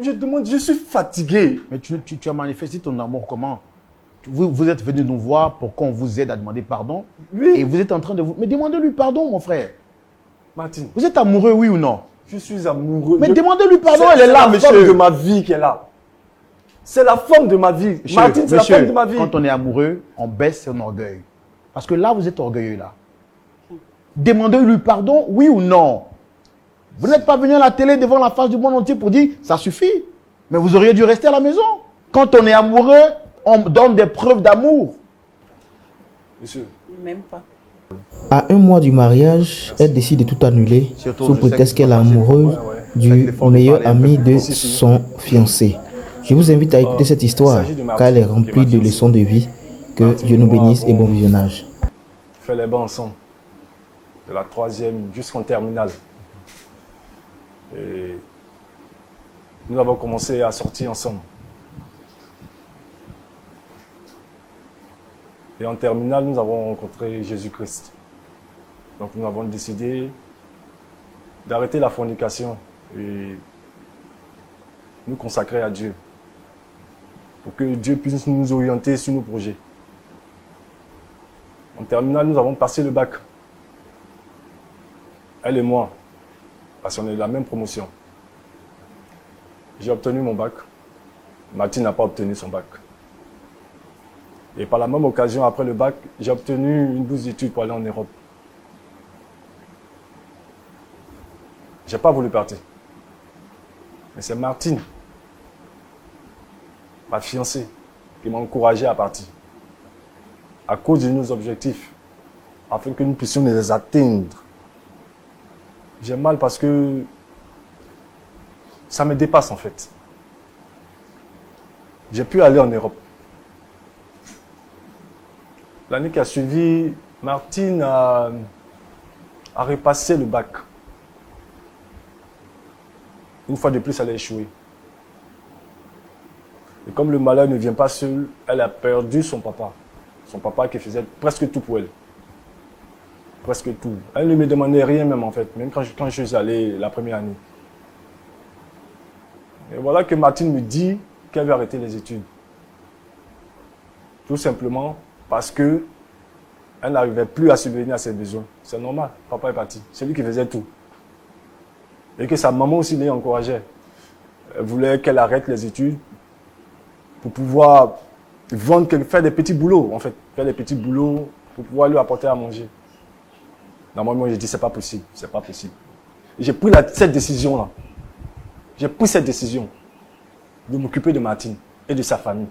Je demande, je suis fatigué. Mais tu as manifesté ton amour comment? Vous êtes venu nous voir pour qu'on vous aide à demander pardon. Oui. Et vous êtes en train de vous... Mais demandez-lui pardon, mon frère. Martine. Vous êtes amoureux, oui ou non? Je suis amoureux. Mais demandez-lui pardon, elle est là, monsieur. C'est la femme de ma vie qui est là. C'est la femme de ma vie. Monsieur, Martine, c'est la femme de ma vie. Quand on est amoureux, on baisse son orgueil. Parce que là, vous êtes orgueilleux, là. Demandez-lui pardon, oui ou non? Vous n'êtes pas venu à la télé devant la face du monde entier pour dire, ça suffit. Mais vous auriez dû rester à la maison. Quand on est amoureux, on donne des preuves d'amour. Monsieur. Même pas. À un mois du mariage, elle décide de tout annuler sous prétexte qu'elle est amoureuse du meilleur ami de son fiancé. Je vous invite à écouter cette histoire car elle est remplie de leçons de vie. Que Dieu nous bénisse et bon visionnage. On fait les bancs ensemble. De la 3e jusqu'en terminale. Et nous avons commencé à sortir ensemble. Et en terminale, nous avons rencontré Jésus-Christ. Donc nous avons décidé d'arrêter la fornication et nous consacrer à Dieu. Pour que Dieu puisse nous orienter sur nos projets. En terminale, nous avons passé le bac. Elle et moi, parce qu'on est de la même promotion. J'ai obtenu mon bac. Martine n'a pas obtenu son bac. Et par la même occasion, après le bac, j'ai obtenu une bourse d'études pour aller en Europe. Je n'ai pas voulu partir. Mais c'est Martine, ma fiancée, qui m'a encouragé à partir. À cause de nos objectifs, afin que nous puissions les atteindre. J'ai mal parce que ça me dépasse en fait. J'ai pu aller en Europe. L'année qui a suivi, Martine a repassé le bac. Une fois de plus, elle a échoué. Et comme le malheur ne vient pas seul, elle a perdu son papa. Son papa qui faisait presque tout pour elle. Presque tout. Elle ne me demandait rien même en fait, même quand je suis allé la première année. Et voilà que Martine me dit qu'elle veut arrêter les études. Tout simplement parce que elle n'arrivait plus à subvenir à ses besoins. C'est normal, papa est parti. C'est lui qui faisait tout. Et que sa maman aussi l'encourageait. Elle voulait qu'elle arrête les études pour pouvoir vendre, faire des petits boulots en fait. Faire des petits boulots pour pouvoir lui apporter à manger. Normalement, j'ai dit c'est pas possible, c'est pas possible. J'ai pris cette décision-là. J'ai pris cette décision de m'occuper de Martine et de sa famille.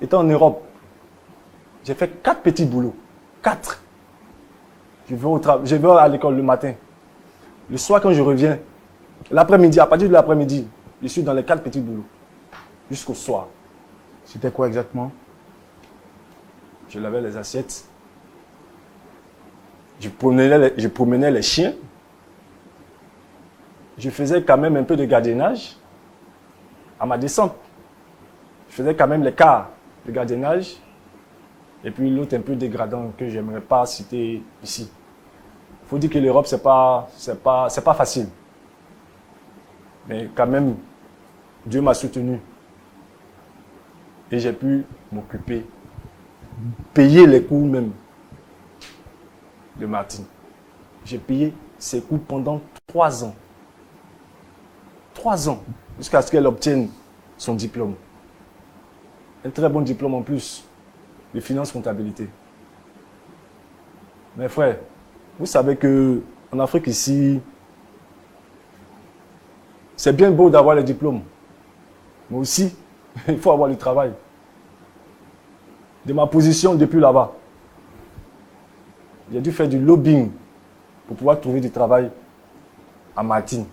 Étant en Europe, j'ai fait 4 petits boulots. 4. Je vais à l'école le matin. Le soir, quand je reviens, l'après-midi, à partir de l'après-midi, je suis dans les 4 petits boulots. Jusqu'au soir. C'était quoi exactement? Je lavais les assiettes. Je promenais les chiens. Je faisais quand même un peu de gardiennage à ma descente. Je faisais quand même les quarts de gardiennage. Et puis l'autre un peu dégradant que j'aimerais pas citer ici. Il faut dire que l'Europe, c'est pas facile. Mais quand même, Dieu m'a soutenu. Et j'ai pu m'occuper, payer les coûts même de Martine. J'ai payé ses coûts pendant 3 ans. 3 ans, jusqu'à ce qu'elle obtienne son diplôme. Un très bon diplôme en plus, de finance comptabilité. Mes frères, vous savez que en Afrique ici, c'est bien beau d'avoir le diplôme, mais aussi, il faut avoir le travail. De ma position depuis là-bas, j'ai dû faire du lobbying pour pouvoir trouver du travail à Martine.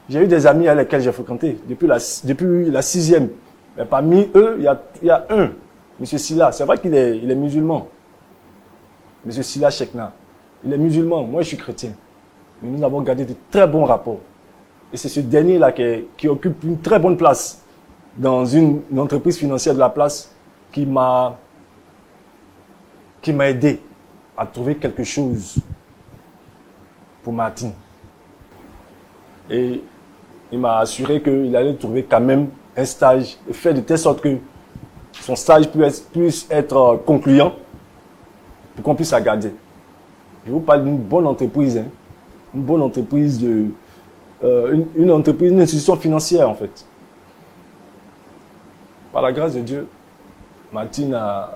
J'ai eu des amis à lesquels j'ai fréquenté depuis la 6e. Mais parmi eux, il y a un, M. Silla. C'est vrai qu'il est musulman. M. Silla Chekna. Il est musulman. Moi, je suis chrétien. Mais nous avons gardé de très bons rapports. Et c'est ce dernier-là qui occupe une très bonne place dans une entreprise financière de la place qui m'a aidé à trouver quelque chose pour Martine. Et il m'a assuré qu'il allait trouver quand même un stage et faire de telle sorte que son stage puisse être concluant pour qu'on puisse la garder. Je vous parle d'une bonne entreprise, hein, une bonne entreprise, une entreprise, une institution financière en fait. Par la grâce de Dieu, Martine a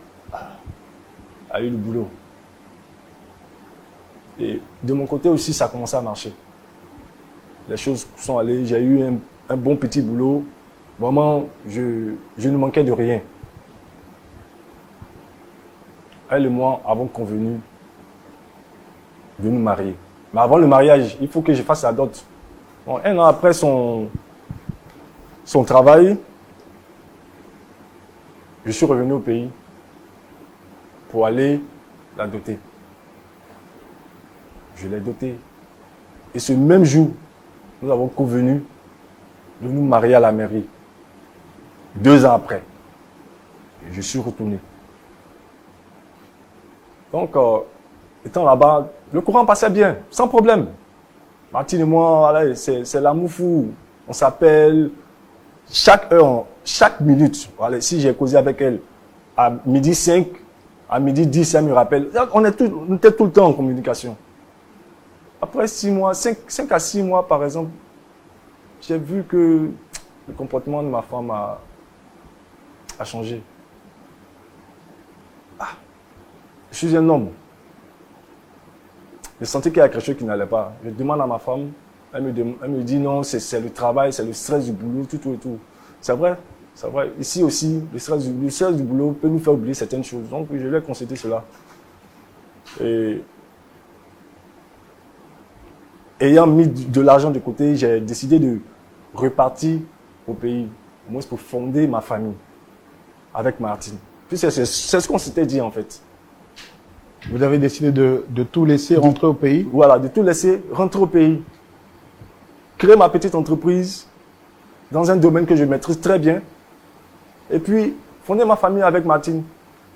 eu le boulot. Et de mon côté aussi, ça a commencé à marcher. Les choses sont allées, j'ai eu un bon petit boulot. Vraiment, je ne manquais de rien. Elle et moi avons convenu de nous marier. Mais avant le mariage, il faut que je fasse la dot. Bon, un an après son travail, je suis revenu au pays pour aller la doter. Je l'ai dotée. Et ce même jour, nous avons convenu de nous marier à la mairie. 2 ans après, je suis retourné. Donc, étant là-bas, le courant passait bien, sans problème. Martine et moi, voilà, c'est l'amour fou. On s'appelle chaque heure, chaque minute. Voilà, si j'ai causé avec elle à midi 5, à midi 10, elle me rappelle. On était tout le temps en communication. Après 6 mois, 5 à 6 mois par exemple, j'ai vu que le comportement de ma femme a changé. Je suis un homme. Je sentais qu'il y a quelque chose qui n'allait pas. Je demande à ma femme, elle me dit non, c'est le travail, c'est le stress du boulot, tout et tout. C'est vrai, c'est vrai. Ici aussi, le stress du boulot peut nous faire oublier certaines choses. Donc je lui ai constaté cela. Et ayant mis de l'argent de côté, j'ai décidé de repartir au pays, au moins pour fonder ma famille avec Martine. Puis c'est ce qu'on s'était dit en fait. Vous avez décidé de tout laisser rentrer au pays? Voilà, de tout laisser rentrer au pays. Créer ma petite entreprise dans un domaine que je maîtrise très bien. Et puis, fonder ma famille avec Martine.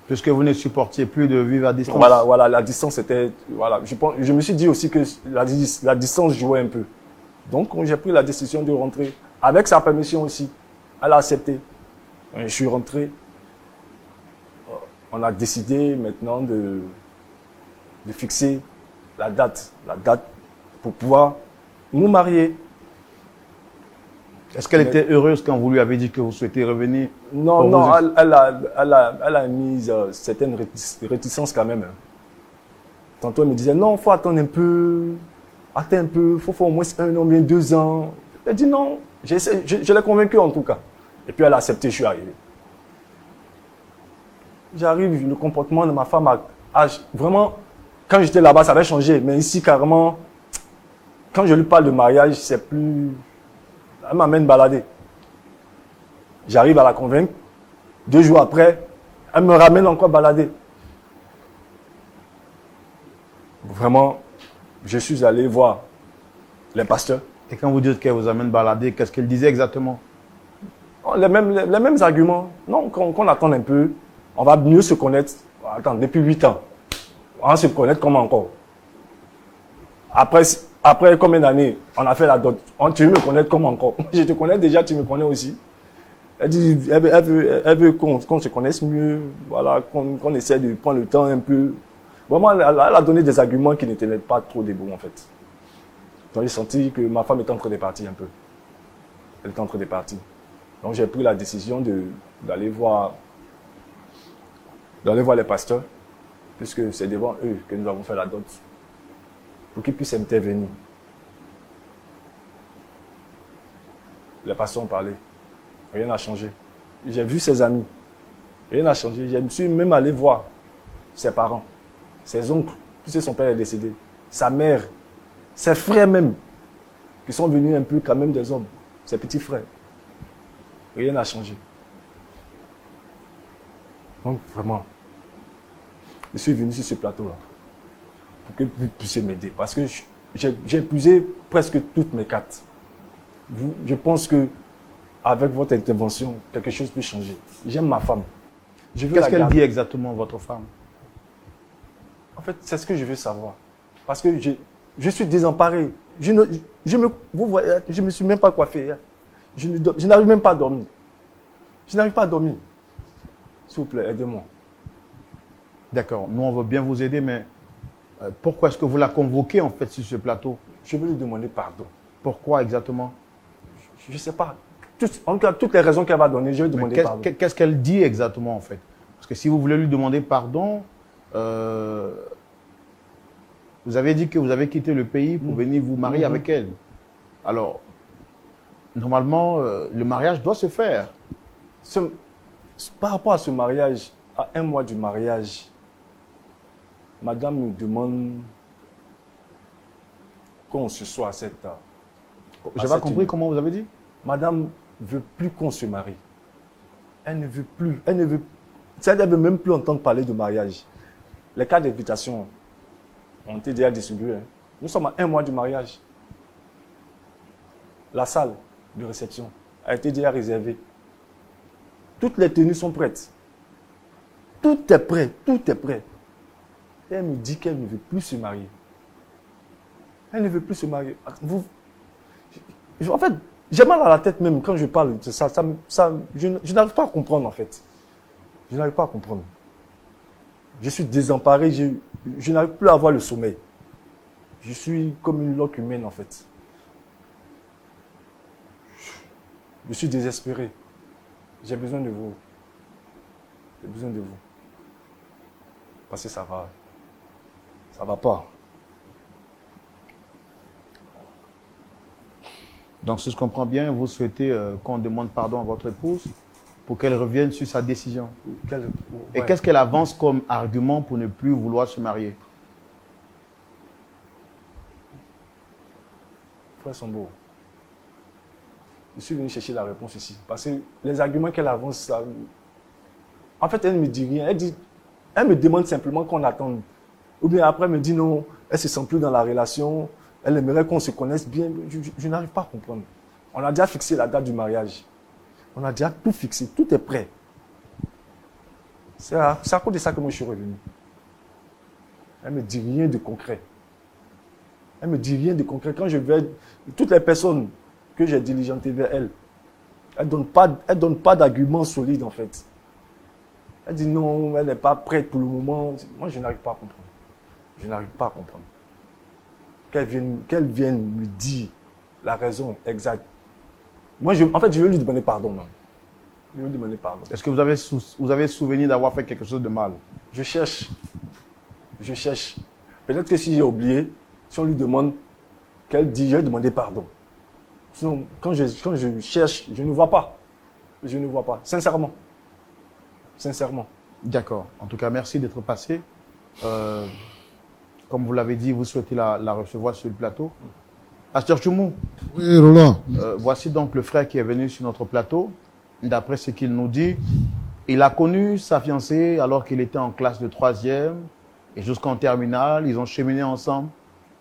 Puisque vous ne supportiez plus de vivre à distance. Voilà, la distance était... Voilà, je me suis dit aussi que la distance jouait un peu. Donc, j'ai pris la décision de rentrer. Avec sa permission aussi. Elle a accepté. Je suis rentré. On a décidé maintenant de fixer la date pour pouvoir nous marier. Est-ce qu'elle était heureuse quand vous lui avez dit que vous souhaitez revenir? Non, non, elle a mis certaines réticences quand même. Tantôt elle me disait non, il faut attendre un peu, il faut au moins 1 an, bien 2 ans. Elle dit non, je l'ai convaincue en tout cas. Et puis elle a accepté, je suis arrivé. J'arrive, le comportement de ma femme a vraiment, quand j'étais là-bas, ça avait changé. Mais ici, carrément, quand je lui parle de mariage, c'est plus... Elle m'amène balader. J'arrive à la convaincre. 2 jours après, elle me ramène encore balader. Vraiment, je suis allé voir les pasteurs. Et quand vous dites qu'elle vous amène balader, qu'est-ce qu'elle disait exactement? Les mêmes arguments. Non, qu'on attende un peu. On va mieux se connaître. Attends, depuis 8 ans. On va se connaître comment encore? Après combien d'années on a fait la dot? Tu veux me connaître comment encore? Je te connais déjà, tu me connais aussi. Elle dit, elle veut qu'on se connaisse mieux, voilà, qu'on essaie de prendre le temps un peu. Vraiment, elle a donné des arguments qui n'étaient pas trop des bons en fait. Donc j'ai senti que ma femme était en train de partir un peu. Elle était en train de partir. Donc j'ai pris la décision d'aller voir les pasteurs, puisque c'est devant eux que nous avons fait la dot, pour qu'ils puissent intervenir. Les pasteurs ont parlé. Rien n'a changé. J'ai vu ses amis. Rien n'a changé. Je me suis même allé voir ses parents, ses oncles, puisque son père est décédé, sa mère, ses frères même, qui sont venus un peu quand même des hommes, ses petits frères. Rien n'a changé. Donc vraiment, je suis venu sur ce plateau-là pour que vous puissiez m'aider. Parce que j'ai épuisé presque toutes mes cartes. Je pense que avec votre intervention, quelque chose peut changer. J'aime ma femme. Qu'est-ce qu'elle dit exactement, votre femme? En fait, c'est ce que je veux savoir. Parce que je suis désemparé. vous voyez, je ne me suis même pas coiffé. Hein. Je n'arrive même pas à dormir. Je n'arrive pas à dormir. S'il vous plaît, aidez-moi. D'accord, nous on veut bien vous aider, mais pourquoi est-ce que vous la convoquez en fait sur ce plateau? Je veux lui demander pardon. Pourquoi exactement? Je ne sais pas. En tout cas, toutes les raisons qu'elle va donner, je vais lui demander pardon. Qu'est-ce qu'elle dit exactement en fait? Parce que si vous voulez lui demander pardon, vous avez dit que vous avez quitté le pays pour venir vous marier avec elle. Alors, normalement, le mariage doit se faire. Par rapport à ce mariage, à 1 mois du mariage, madame nous demande qu'on se soit à cette heure. Je n'ai pas compris comment vous avez dit? Madame ne veut plus qu'on se marie. Elle ne veut plus. Elle ne veut même plus entendre parler de mariage. Les cartes d'invitation ont été déjà distribuées. Hein. Nous sommes à 1 mois du mariage. La salle de réception a été déjà réservée. Toutes les tenues sont prêtes. Tout est prêt, tout est prêt. Et elle me dit qu'elle ne veut plus se marier. Elle ne veut plus se marier. En fait, j'ai mal à la tête même quand je parle de ça. Je n'arrive pas à comprendre en fait. Je n'arrive pas à comprendre. Je suis désemparé, je n'arrive plus à avoir le sommeil. Je suis comme une loque humaine en fait. Je suis désespéré. J'ai besoin de vous. J'ai besoin de vous. Parce que ça va. Ça va pas. Donc, si je comprends bien, vous souhaitez qu'on demande pardon à votre épouse pour qu'elle revienne sur sa décision. Et qu'est-ce qu'elle avance comme argument pour ne plus vouloir se marier? Frère Sombo, je suis venu chercher la réponse ici. Parce que les arguments qu'elle avance, ça... En fait, elle ne me dit rien. Elle me demande simplement qu'on attende. Ou bien après, elle me dit non, elle ne se sent plus dans la relation. Elle aimerait qu'on se connaisse bien. Je n'arrive pas à comprendre. On a déjà fixé la date du mariage. On a déjà tout fixé. Tout est prêt. C'est à cause de ça que moi je suis revenu. Elle ne me dit rien de concret. Elle ne me dit rien de concret. Quand je vais... Toutes les personnes que j'ai diligentées vers elle, elle ne donne pas d'arguments solides en fait. Elle dit non, elle n'est pas prête pour le moment. Moi, je n'arrive pas à comprendre. Je n'arrive pas à comprendre. Qu'elle vienne me dire la raison exacte. Moi, en fait, je vais lui demander pardon. Non. Je vais lui demander pardon. Est-ce que vous avez souvenir d'avoir fait quelque chose de mal? Je cherche. Je cherche. Peut-être que si j'ai oublié, si on lui demande qu'elle dit, je vais demander pardon. Sinon, quand je cherche, je ne vois pas. Je ne vois pas. Sincèrement. Sincèrement. D'accord. En tout cas, merci d'être passé. Comme vous l'avez dit, vous souhaitez la recevoir sur le plateau. Pasteur Choumou. Oui, Roland. Voici donc le frère qui est venu sur notre plateau. D'après ce qu'il nous dit, il a connu sa fiancée alors qu'il était en classe de 3e et jusqu'en terminale. Ils ont cheminé ensemble.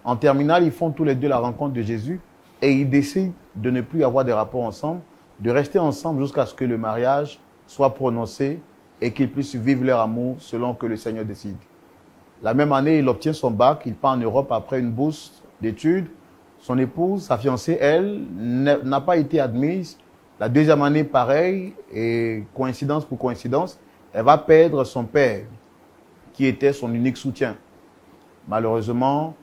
En terminale, ils font tous les deux la rencontre de Jésus et ils décident de ne plus avoir de rapports ensemble, de rester ensemble jusqu'à ce que le mariage soit prononcé et qu'ils puissent vivre leur amour selon que le Seigneur décide. La même année, il obtient son bac, il part en Europe après une bourse d'études. Son épouse, sa fiancée, elle, n'a pas été admise. La deuxième année, pareil, et coïncidence pour coïncidence, elle va perdre son père, qui était son unique soutien. Malheureusement,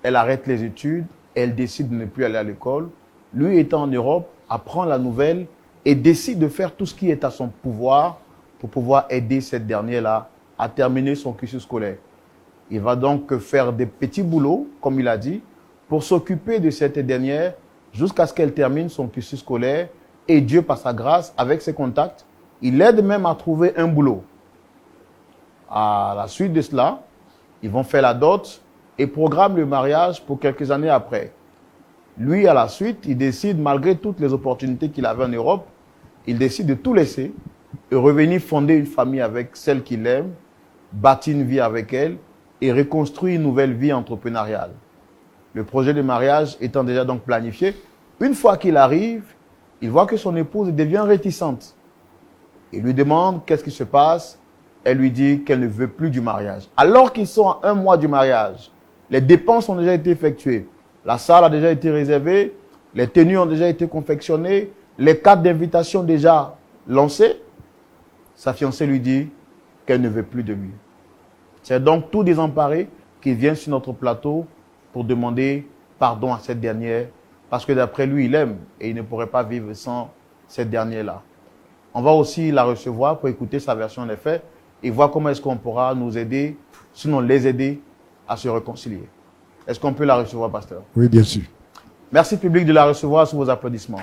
elle arrête les études, elle décide de ne plus aller à l'école. Lui, étant en Europe, apprend la nouvelle et décide de faire tout ce qui est à son pouvoir pour pouvoir aider cette dernière-là à terminer son cursus scolaire. Il va donc faire des petits boulots, comme il a dit, pour s'occuper de cette dernière jusqu'à ce qu'elle termine son cursus scolaire. Et Dieu, par sa grâce, avec ses contacts, il l'aide même à trouver un boulot. À la suite de cela, ils vont faire la dot et programment le mariage pour quelques années après. Lui, à la suite, il décide, malgré toutes les opportunités qu'il avait en Europe, il décide de tout laisser et revenir fonder une famille avec celle qu'il aime, bâtir une vie avec elle et reconstruire une nouvelle vie entrepreneuriale. Le projet de mariage étant déjà donc planifié, une fois qu'il arrive, il voit que son épouse devient réticente. Il lui demande qu'est-ce qui se passe. Elle lui dit qu'elle ne veut plus du mariage. Alors qu'ils sont à 1 mois du mariage, les dépenses ont déjà été effectuées. La salle a déjà été réservée, les tenues ont déjà été confectionnées, les cartes d'invitation déjà lancées. Sa fiancée lui dit qu'elle ne veut plus de lui. C'est donc tout désemparé qui vient sur notre plateau pour demander pardon à cette dernière, parce que d'après lui, il aime et il ne pourrait pas vivre sans cette dernière-là. On va aussi la recevoir pour écouter sa version des faits et voir comment est-ce qu'on pourra nous aider, sinon les aider à se réconcilier. Est-ce qu'on peut la recevoir, pasteur? Oui, bien sûr. Merci, public, de la recevoir sous vos applaudissements.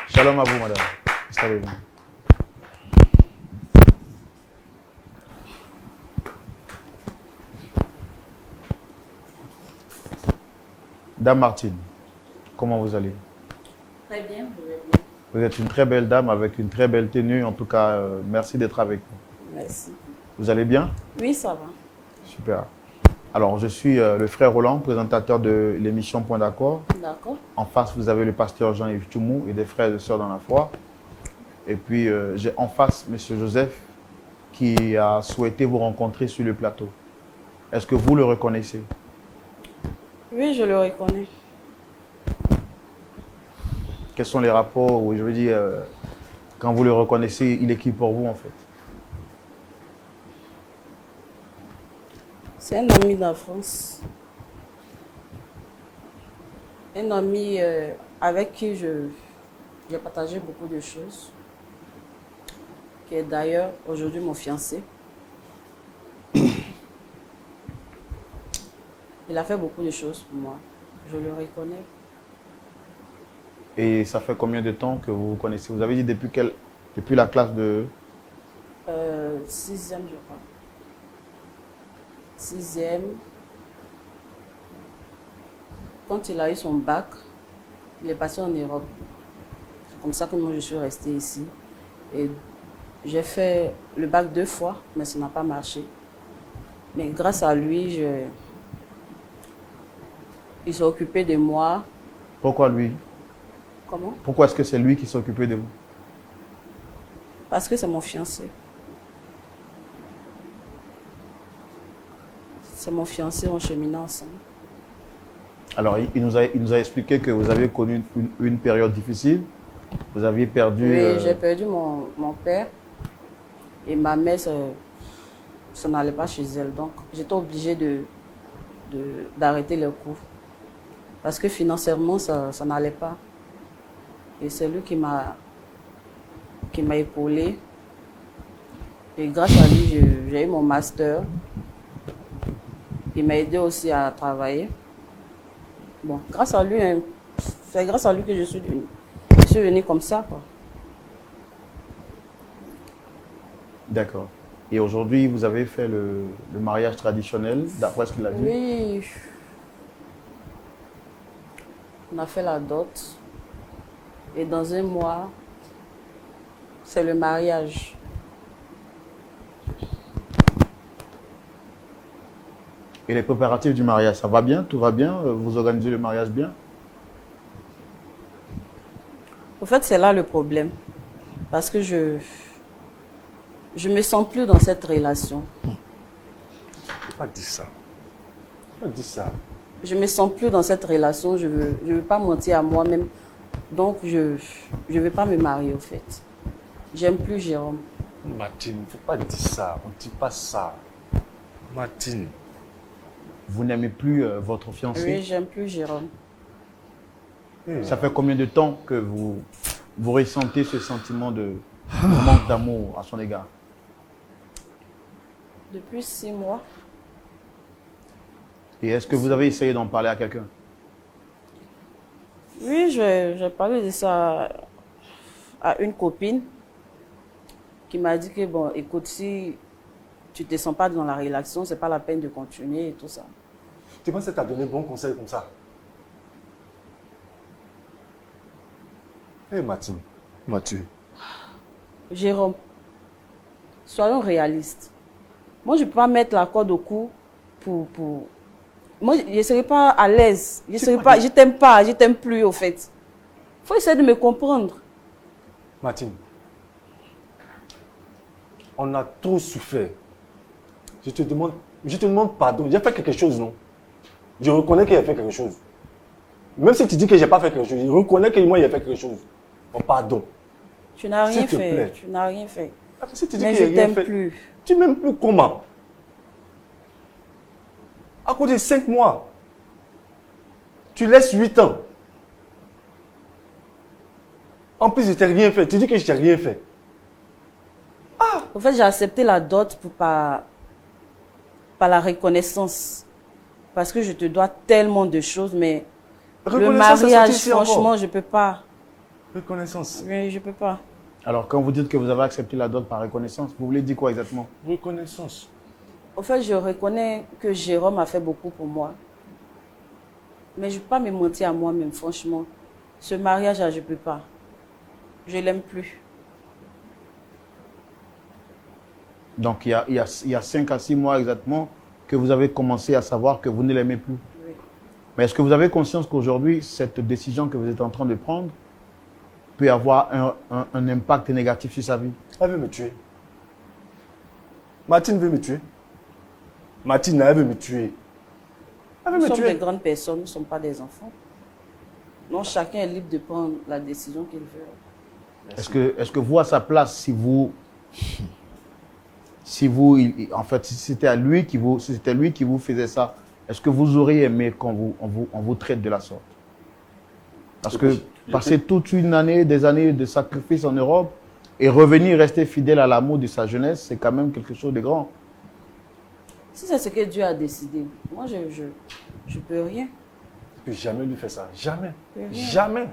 Shalom à vous, madame. Installez-vous. Dame Martine, comment vous allez? Très bien, je vais bien. Vous êtes une très belle dame avec une très belle tenue. En tout cas, merci d'être avec nous. Merci. Vous allez bien? Oui, ça va. Super. Alors, je suis le frère Roland, présentateur de l'émission Point d'accord. D'accord. En face, vous avez le pasteur Jean-Yves Toumou et des frères et sœurs dans la foi. Et puis, j'ai en face M. Joseph qui a souhaité vous rencontrer sur le plateau. Est-ce que vous le reconnaissez? Oui, je le reconnais. Quels sont les rapports, ou je veux dire, quand vous le reconnaissez, il est qui pour vous en fait? C'est un ami d'enfance. Un ami avec qui j'ai partagé beaucoup de choses. Qui est d'ailleurs aujourd'hui mon fiancé. Il a fait beaucoup de choses pour moi. Je le reconnais. Et ça fait combien de temps que vous vous connaissez? Vous avez dit depuis la classe de... 6e, je crois. 6e. Quand il a eu son bac, il est passé en Europe. C'est comme ça que moi je suis restée ici. Et j'ai fait le bac 2 fois, mais ça n'a pas marché. Mais grâce à lui, il s'est occupé de moi. Pourquoi lui? Comment? Pourquoi est-ce que c'est lui qui s'est occupé de vous? Parce que c'est mon fiancé. C'est mon fiancé, on cheminait ensemble. Alors, il nous a expliqué que vous avez connu une période difficile. Vous aviez perdu... Oui, j'ai perdu mon père. Et ma mère, ça n'allait pas chez elle. Donc, j'étais obligée d'arrêter les cours. Parce que financièrement, ça n'allait pas. Et c'est lui qui m'a épaulée. Et grâce à lui, j'ai eu mon master. Il m'a aidé aussi à travailler. Bon, grâce à lui, hein, c'est grâce à lui que je suis venue comme ça, quoi. D'accord. Et aujourd'hui, vous avez fait le mariage traditionnel, d'après ce qu'il a dit? Oui. On a fait la dot. Et dans un mois, c'est le mariage. Et les préparatifs du mariage, ça va bien? Tout va bien? Vous organisez le mariage bien? En fait, c'est là le problème. Parce que je me sens plus dans cette relation. Pas dire ça. Pas dire ça. Je me sens plus dans cette relation. Je veux pas mentir à moi-même. Donc, je vais pas me marier, au fait. J'aime plus Jérôme. Martine, il ne faut pas dire ça. On ne dit pas ça. Martine. Vous n'aimez plus votre fiancé? Oui, j'aime plus Jérôme. Ça fait combien de temps que vous ressentez ce sentiment de manque d'amour à son égard? Depuis 6 mois. Et est-ce que vous avez essayé d'en parler à quelqu'un? Oui, j'ai parlé de ça à une copine qui m'a dit que, bon, écoute, si tu ne te sens pas dans la relation, ce n'est pas la peine de continuer et tout ça. Tu penses que tu as donné bon conseil comme ça? Hé, Martine, Mathieu. Jérôme, soyons réalistes. Moi, je ne peux pas mettre la corde au cou pour... Moi, je ne serai pas à l'aise. Je t'aime pas, je t'aime plus, au fait. Il faut essayer de me comprendre. Martine, On a trop souffert. Je te demande pardon. J'ai fait quelque chose, non? Je reconnais qu'il a fait quelque chose. Même si tu dis que je n'ai pas fait quelque chose, je reconnais que moi, il a fait quelque chose. Oh, pardon. Tu n'as rien S'il te fait. plaît. Tu n'as rien fait. Si tu dis Mais qu'il je a rien t'aime fait, plus. tu m'aimes plus comment? À cause de 5 mois. Tu laisses 8 ans. En plus, je t'ai rien fait. Tu dis que je t'ai rien fait. En fait, j'ai accepté la dot par la reconnaissance. Parce que je te dois tellement de choses, mais le Reconnaissance, ça mariage, sortit ici encore. franchement, je peux pas. Reconnaissance. Oui, je peux pas. Alors, quand vous dites que vous avez accepté la dot par reconnaissance, vous voulez dire quoi exactement? Reconnaissance. En fait, je reconnais que Jérôme a fait beaucoup pour moi. Mais je ne peux pas me mentir à moi-même, franchement. Ce mariage-là, je ne peux pas. Je ne l'aime plus. Donc, il y a 5 à 6 mois exactement que vous avez commencé à savoir que vous ne l'aimez plus. Oui. Mais est-ce que vous avez conscience qu'aujourd'hui, cette décision que vous êtes en train de prendre peut avoir un impact négatif sur sa vie? Elle veut me tuer. Martine veut me tuer. Martine, elle veut me tuer. Elle veut Nous me sommes tuer. des grandes personnes, nous ne sommes pas des enfants. Non, chacun est libre de prendre la décision qu'il veut. Est-ce que vous, à sa place, en fait, si c'était lui qui vous faisait ça, est-ce que vous auriez aimé qu'on vous traite de la sorte? Parce que passer toute une année, des années de sacrifice en Europe et revenir rester fidèle à l'amour de sa jeunesse, c'est quand même quelque chose de grand. Si c'est ce que Dieu a décidé, moi, je peux rien. Je ne peux jamais lui faire ça. Jamais. Rien. Jamais.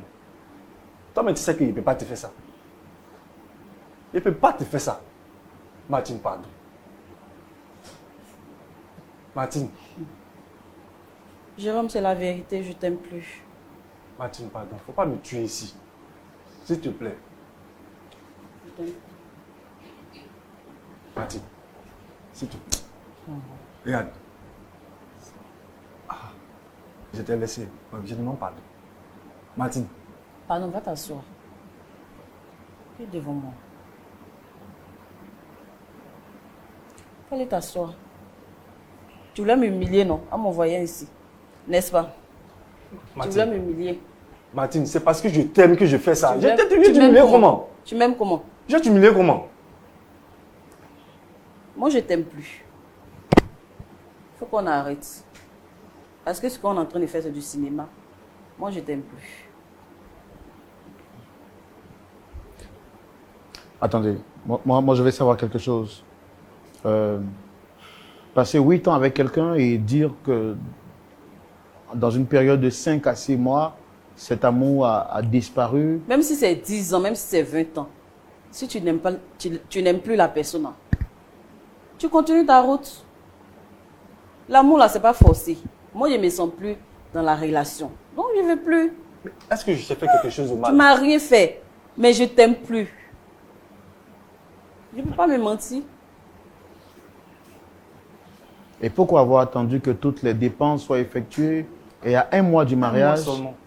Toi, mais tu sais qu'il ne peut pas te faire ça. Il ne peut pas te faire ça. Martine, pardon. Martine. Jérôme, c'est la vérité, je t'aime plus. Martine, pardon. Il ne faut pas me tuer ici. S'il te plaît. Je t'aime. Martine. S'il te plaît. Regarde. Ah, je t'ai laissé. Je demande pardon. Martine. Pardon, va t'asseoir. Tu es devant moi. Fallait t'asseoir. Tu voulais m'humilier, non? En m'envoyant ici. N'est-ce pas? Tu voulais m'humilier. Martine, c'est parce que je t'aime que je fais ça. Je t'ai Tu humilié m'aimes comment? Tu m'aimes comment? Je t'ai humilié comment? Moi, je t'aime plus. Il faut qu'on arrête. Parce que ce qu'on est en train de faire, c'est du cinéma. Moi, je t'aime plus. Attendez, moi je vais savoir quelque chose. Passer 8 ans avec quelqu'un et dire que dans une période de 5 à 6 mois, cet amour a disparu. Même si c'est 10 ans, même si c'est 20 ans, si tu n'aimes pas, tu n'aimes plus la personne, tu continues ta route. L'amour, là, c'est pas forcé. Moi, je ne me sens plus dans la relation. Donc, je ne veux plus. Est-ce que je t'ai fait quelque chose de mal? Tu ne m'as rien fait, mais je t'aime plus. Je ne peux pas me mentir. Et pourquoi avoir attendu que toutes les dépenses soient effectuées et à 1 mois du mariage,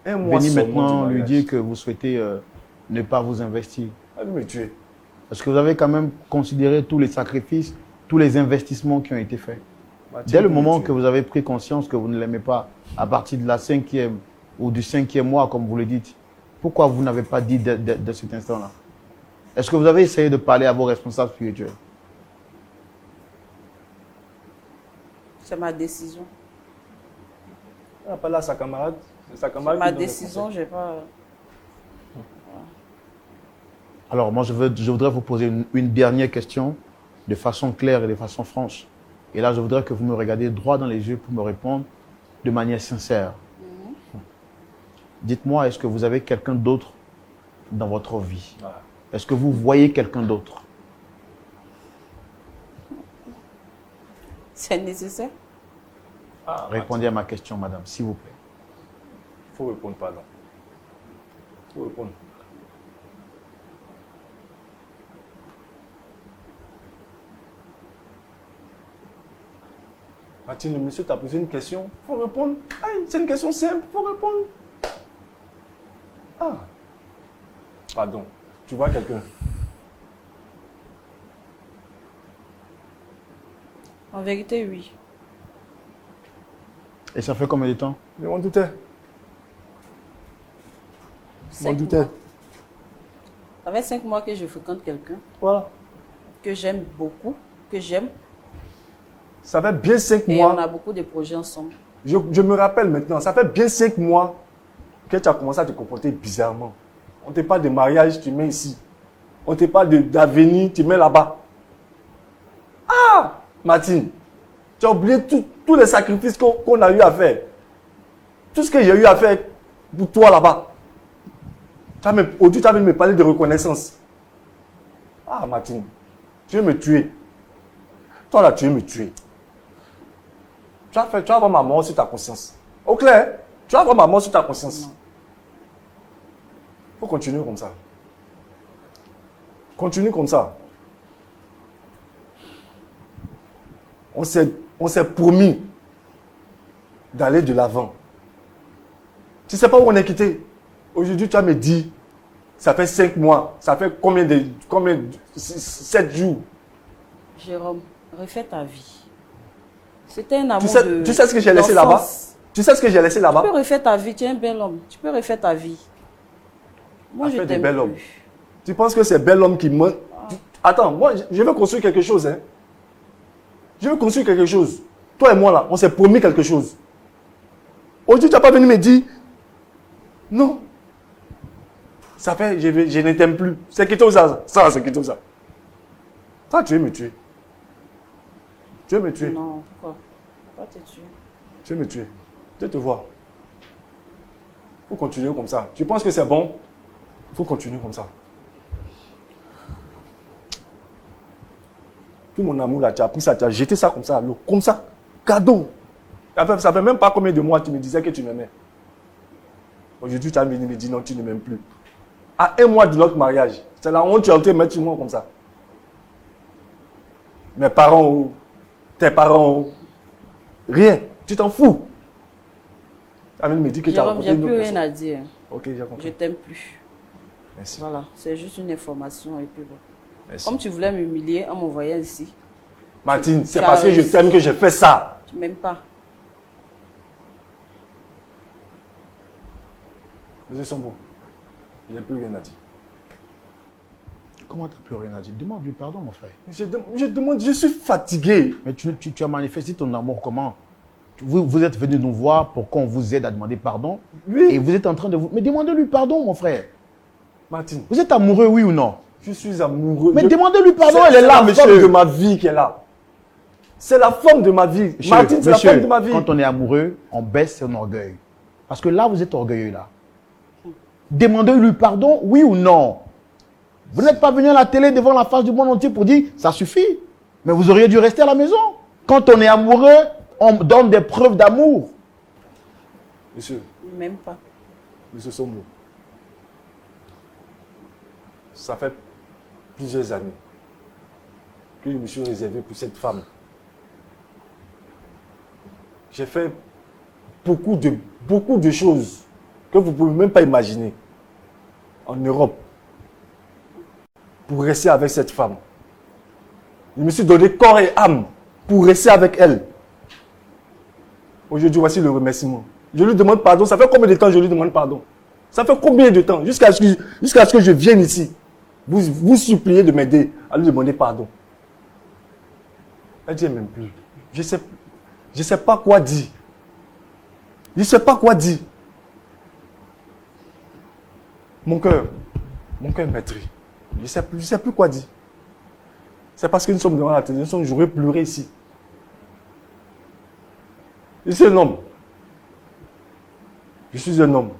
venir maintenant lui dire que vous souhaitez ne pas vous investir? Elle veut me tuer. Parce que vous avez quand même considéré tous les sacrifices, tous les investissements qui ont été faits. Dès le moment que vous avez pris conscience que vous ne l'aimez pas, à partir de la 5e ou du 5e mois, comme vous le dites, pourquoi vous n'avez pas dit de cet instant-là? Est-ce que vous avez essayé de parler à vos responsables spirituels? C'est ma décision. Elle n'a pas là sa camarade. C'est sa C'est camarade ma qui donne le décision, conseil. je n'ai pas... Alors, moi, je voudrais vous poser une dernière question de façon claire et de façon franche. Et là, je voudrais que vous me regardiez droit dans les yeux pour me répondre de manière sincère. Dites-moi, est-ce que vous avez quelqu'un d'autre dans votre vie? Voilà. Est-ce que vous voyez quelqu'un d'autre? C'est nécessaire. Ah, Répondez à ma question, madame, s'il vous plaît. il faut répondre, pardon. Il faut répondre. Martine, le monsieur t'a posé une question. Il faut répondre. Ah, c'est une question simple. Il faut répondre. Ah. Pardon. Tu vois quelqu'un? En vérité, oui. Et ça fait combien de temps? Je m'en doutais. Je m'en 5 doutais. mois. Ça fait 5 mois que je fréquente quelqu'un Voilà. que j'aime beaucoup, que j'aime. Ça fait bien 5 Et mois. on a beaucoup de projets ensemble. Je me rappelle maintenant, ça fait bien 5 mois que tu as commencé à te comporter bizarrement. On te parle de mariage, tu mets ici. On te parle d'avenir, tu mets là-bas. Ah, Martine, tu as oublié tous les sacrifices qu'on a eu à faire. Tout ce que j'ai eu à faire pour toi là-bas. Aujourd'hui, tu as venu me parler de reconnaissance. Ah, Martine, tu veux me tuer. Toi là, tu veux me tuer. Tu vas avoir ma mort sur ta conscience. Au clair, tu vas avoir ma mort sur ta conscience. Il faut continuer comme ça. Continue comme ça. On s'est promis d'aller de l'avant. Tu ne sais pas où on est quitté. Aujourd'hui, tu vas me dire, ça fait 5 mois. Ça fait combien 7 jours. Jérôme, refais ta vie. C'était un amour Tu sais ce que j'ai laissé là-bas? Tu sais ce que j'ai laissé là-bas? Tu peux refaire ta vie, tu es un bel homme. Tu peux refaire ta vie. Moi, je t'aime bel homme. plus. Tu penses que c'est bel homme qui me... Attends, moi, je veux construire quelque chose. Hein. Je veux construire quelque chose. Toi et moi, là, on s'est promis quelque chose. Aujourd'hui, tu n'as pas venu me dire... Non. Ça fait... Je ne t'aime plus. C'est qui tout ça? Ça, c'est qui tout ça? Toi, tu veux me tuer. Tu veux me tuer. Non, pourquoi? Pourquoi te tuer? Tu veux me tuer. Je te vois. Il faut continuer comme ça. Tu penses que c'est bon? Il faut continuer comme ça. Tout mon amour là, tu as pris ça, tu as jeté ça comme ça à l'eau. Comme ça. Cadeau. Ça fait même pas combien de mois que tu me disais que tu m'aimais. Aujourd'hui, tu as venu me dire non, tu ne m'aimes plus. À 1 mois de notre mariage, c'est la honte, tu as été mettre sur moi comme ça. Mes parents, tes parents, rien. Tu t'en fous. Tu as venu me dire que tu as Jérôme, rencontré j'ai une autre plus rien personne. à dire. Ok, j'ai compris. Je t'aime plus. Merci. Voilà, c'est juste une information et puis bon. Merci. Comme tu voulais m'humilier en m'envoyant ici, Martine, c'est Tu as parce que je réussi. t'aime que j'ai fait ça. tu m'aimes pas. Monsieur Sombo, il n'y a plus rien à dire. Comment tu n'as plus rien à dire? Demande-lui pardon, mon frère. Je suis fatigué. Mais tu as manifesté ton amour comment? Vous êtes venu nous voir pour qu'on vous aide à demander pardon. Oui. Et vous êtes en train de vous... Mais demandez-lui pardon, mon frère. Martine, Vous êtes amoureux, oui ou non? je suis amoureux. Mais demandez-lui pardon, elle est là, la femme monsieur. de ma vie qui est là. C'est la femme de ma vie. Monsieur, Martine, c'est la femme de ma vie. quand on est amoureux, on baisse son orgueil. Parce que là, vous êtes orgueilleux, là. Demandez-lui pardon, oui ou non? Vous n'êtes pas venu à la télé devant la face du monde entier pour dire « ça suffit ». Mais vous auriez dû rester à la maison. Quand on est amoureux, on donne des preuves d'amour. Monsieur, Il m'aime pas. Monsieur Sombo, ça fait plusieurs années que je me suis réservé pour cette femme. J'ai fait beaucoup de choses que vous ne pouvez même pas imaginer en Europe pour rester avec cette femme. Je me suis donné corps et âme pour rester avec elle. Aujourd'hui, voici le remerciement. Je lui demande pardon. Ça fait combien de temps je lui demande pardon? Ça fait combien de temps? Jusqu'à ce que je vienne ici. Vous suppliez de m'aider à lui demander pardon. Elle dit même plus. Je sais pas quoi dire. Je ne sais pas quoi dire. Mon cœur meurtri. Je ne sais plus quoi dire. C'est parce que nous sommes devant la télévision, j'aurais pleuré ici. Je suis un homme. Je suis un homme.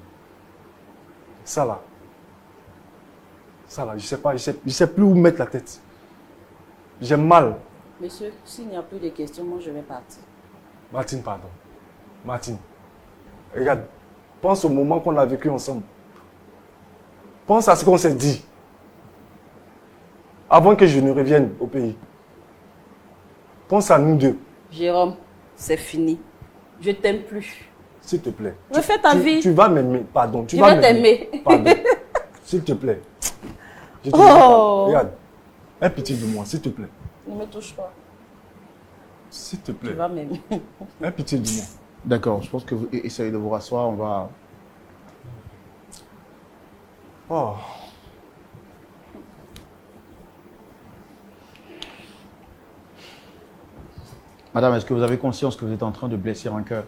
Ça là, je sais pas, je sais plus où mettre la tête. J'ai mal. Monsieur, s'il n'y a plus de questions, moi je vais partir. Martine, pardon. Martine, regarde, pense au moment qu'on a vécu ensemble. Pense à ce qu'on s'est dit. Avant que je ne revienne au pays. Pense à nous deux. Jérôme, c'est fini. Je t'aime plus. S'il te plaît. Refais ta vie. Tu vas m'aimer, pardon. Je vais t'aimer. Pardon. S'il te plaît. Je te Oh. Regarde. Aie pitié de moi, s'il te plaît. Ne me touche pas. S'il te Tu plaît. vas m'aimer. Aie pitié de moi. D'accord, je pense que vous essayez de vous rasseoir, on va... Oh. Madame, est-ce que vous avez conscience que vous êtes en train de blesser un cœur?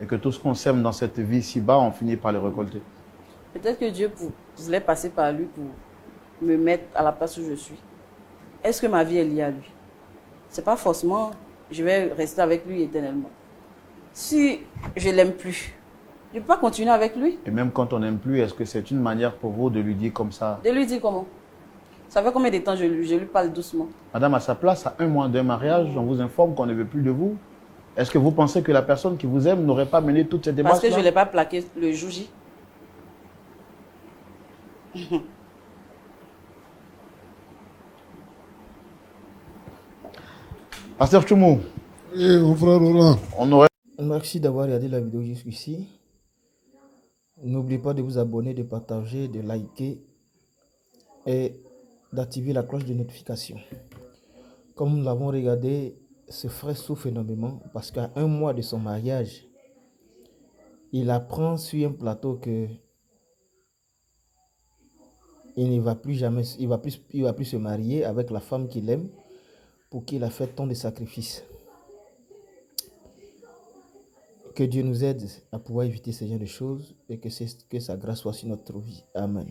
Et que tout ce qu'on sème dans cette vie ci-bas, on finit par le récolter. Peut-être que Dieu voulait passer par lui pour me mettre à la place où je suis. Est-ce que ma vie est liée à lui? C'est pas forcément, je vais rester avec lui éternellement. Si je l'aime plus, je ne peux pas continuer avec lui. Et même quand on n'aime plus, est-ce que c'est une manière pour vous de lui dire comme ça? De lui dire comment? Ça fait combien de temps je lui parle doucement? Madame, à sa place, à 1 mois d'un mariage, on vous informe qu'on ne veut plus de vous. Est-ce que vous pensez que la personne qui vous aime n'aurait pas mené toutes ces démarches? Parce que je ne l'ai pas plaqué le jour J. Pasteur Choumou. Oui, mon frère Roland. On aurait... Merci d'avoir regardé la vidéo jusqu'ici. N'oubliez pas de vous abonner, de partager, de liker et d'activer la cloche de notification. Comme nous l'avons regardé, ce frère souffre énormément parce qu'à 1 mois de son mariage, il apprend sur un plateau que il ne va plus jamais, il va plus se marier avec la femme qu'il aime pour qu'il a fait tant de sacrifices. Que Dieu nous aide à pouvoir éviter ce genre de choses et que sa grâce soit sur notre vie. Amen.